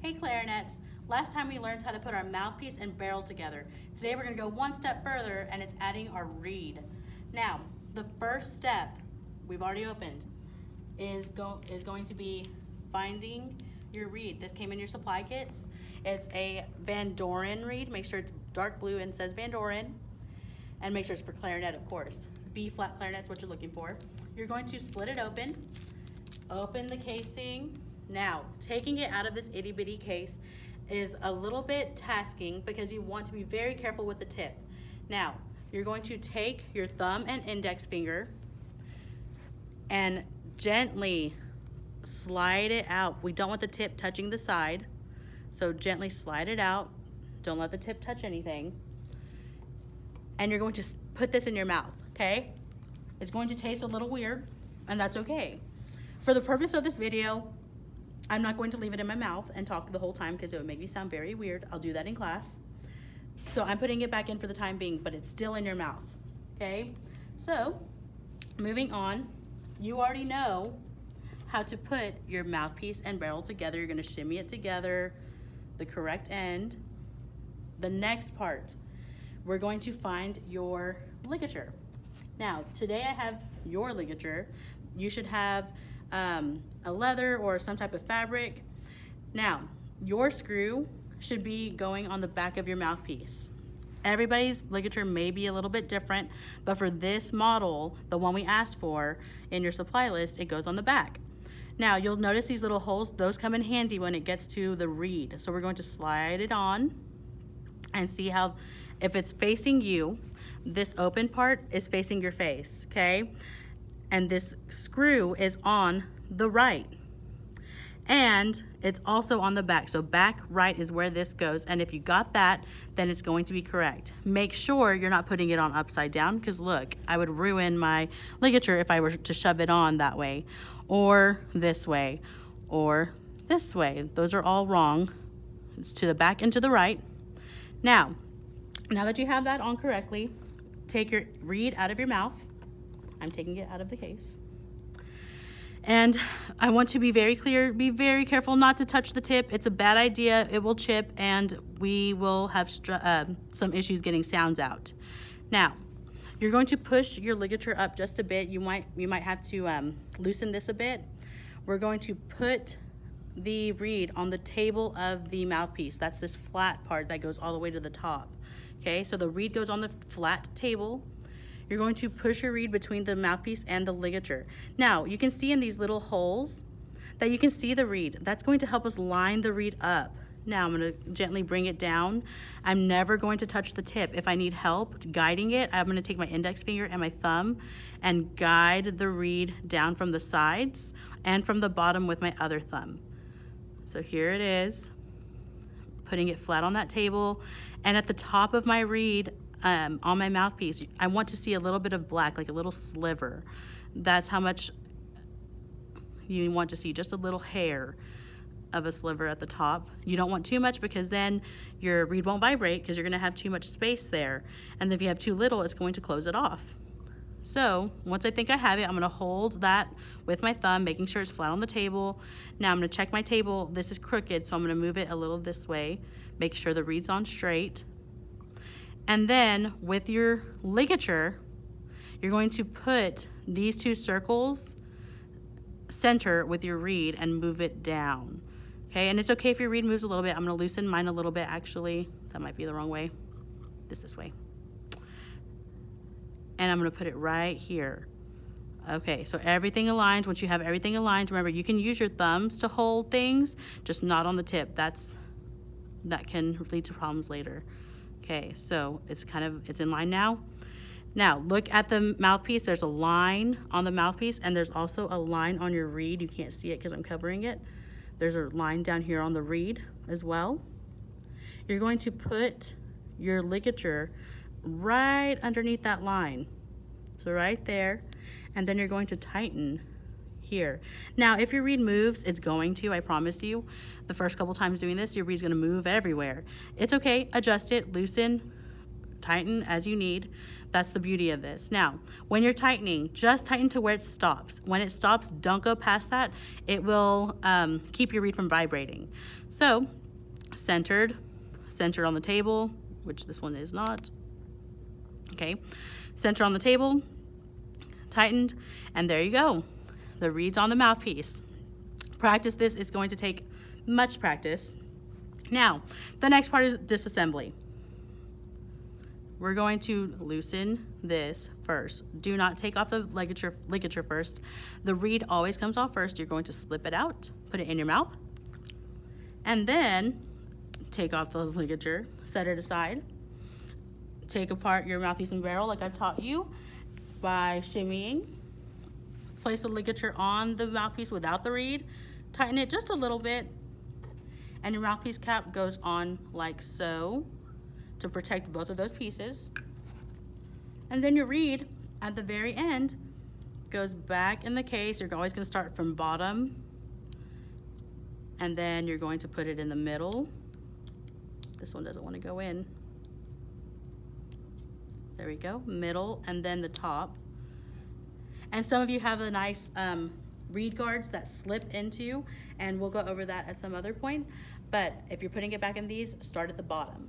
Hey clarinets, last time we learned how to put our mouthpiece and barrel together. Today we're going to go one step further and it's adding our reed. Now, the first step we've already opened is going to be finding your reed. This came in your supply kits. It's a Van Doren reed. Make sure it's dark blue and says Van Doren. And make sure it's for clarinet, of course. B flat clarinet's what you're looking for. You're going to split it open the casing. Now, taking it out of this itty bitty case is a little bit tasking because you want to be very careful with the tip. Now, you're going to take your thumb and index finger and gently slide it out. We don't want the tip touching the side, so gently slide it out. Don't let the tip touch anything. And you're going to put this in your mouth, okay? It's going to taste a little weird, and that's okay. For the purpose of this video, I'm not going to leave it in my mouth and talk the whole time because it would make me sound very weird. I'll do that in class. So I'm putting it back in for the time being, but it's still in your mouth, okay? So, moving on, you already know how to put your mouthpiece and barrel together. You're gonna shimmy it together, the correct end. The next part, we're going to find your ligature. Now, today I have your ligature. You should have a leather or some type of fabric. Now, your screw should be going on the back of your mouthpiece. Everybody's ligature may be a little bit different, but for this model, the one we asked for in your supply list, it goes on the back. Now, you'll notice these little holes, those come in handy when it gets to the reed. So we're going to slide it on and see how, if it's facing you, this open part is facing your face, okay? And this screw is on the right. And it's also on the back. So back right is where this goes. And if you got that, then it's going to be correct. Make sure you're not putting it on upside down because look, I would ruin my ligature if I were to shove it on that way or this way or this way. Those are all wrong. It's to the back and to the right. Now that you have that on correctly, take your reed out of your mouth. I'm taking it out of the case. And I want to be very clear, be very careful not to touch the tip. It's a bad idea. It will chip and we will have some issues getting sounds out. Now, you're going to push your ligature up just a bit. You might have to loosen this a bit. We're going to put the reed on the table of the mouthpiece. That's this flat part that goes all the way to the top. Okay, so the reed goes on the flat table. You're going to push your reed between the mouthpiece and the ligature. Now, you can see in these little holes that you can see the reed. That's going to help us line the reed up. Now, I'm going to gently bring it down. I'm never going to touch the tip. If I need help guiding it, I'm going to take my index finger and my thumb and guide the reed down from the sides and from the bottom with my other thumb. So here it is, putting it flat on that table. And at the top of my reed, on my mouthpiece, I want to see a little bit of black, like a little sliver. That's how much you want to see, just a little hair of a sliver at the top. You don't want too much because then your reed won't vibrate because you're going to have too much space there. And if you have too little, it's going to close it off. So once I think I have it, I'm going to hold that with my thumb, making sure it's flat on the table. Now I'm going to check my table. This is crooked, so I'm going to move it a little this way, make sure the reed's on straight. And then with your ligature, you're going to put these two circles center with your reed and move it down. Okay, and it's okay if your reed moves a little bit. I'm going to loosen mine a little bit, actually. That might be the wrong way. This way. And I'm going to put it right here. Okay, so everything aligns. Once you have everything aligned, remember, you can use your thumbs to hold things, just not on the tip. That can lead to problems later. Okay, so it's in line now. Now, look at the mouthpiece. There's a line on the mouthpiece, and there's also a line on your reed. You can't see it because I'm covering it. There's a line down here on the reed as well. You're going to put your ligature right underneath that line. So right there, and then you're going to tighten here. Now, if your reed moves, it's going to, I promise you. The first couple times doing this, your reed's gonna move everywhere. It's okay, adjust it, loosen, tighten as you need. That's the beauty of this. Now, when you're tightening, just tighten to where it stops. When it stops, don't go past that. It will keep your reed from vibrating. So, centered on the table, which this one is not. Okay, center on the table, tightened, and there you go. The reed's on the mouthpiece. Practice this. It's going to take much practice. Now, the next part is disassembly. We're going to loosen this first. Do not take off the ligature first. The reed always comes off first. You're going to slip it out, put it in your mouth, and then take off the ligature, set it aside. Take apart your mouthpiece and barrel like I've taught you by shimmying. Place the ligature on the mouthpiece without the reed. Tighten it just a little bit, and your mouthpiece cap goes on like so to protect both of those pieces. And then your reed at the very end goes back in the case. You're always going to start from bottom, and then you're going to put it in the middle. This one doesn't want to go in. There we go, middle, and then the top. And some of you have the nice reed guards that slip into, and we'll go over that at some other point. But if you're putting it back in these, start at the bottom.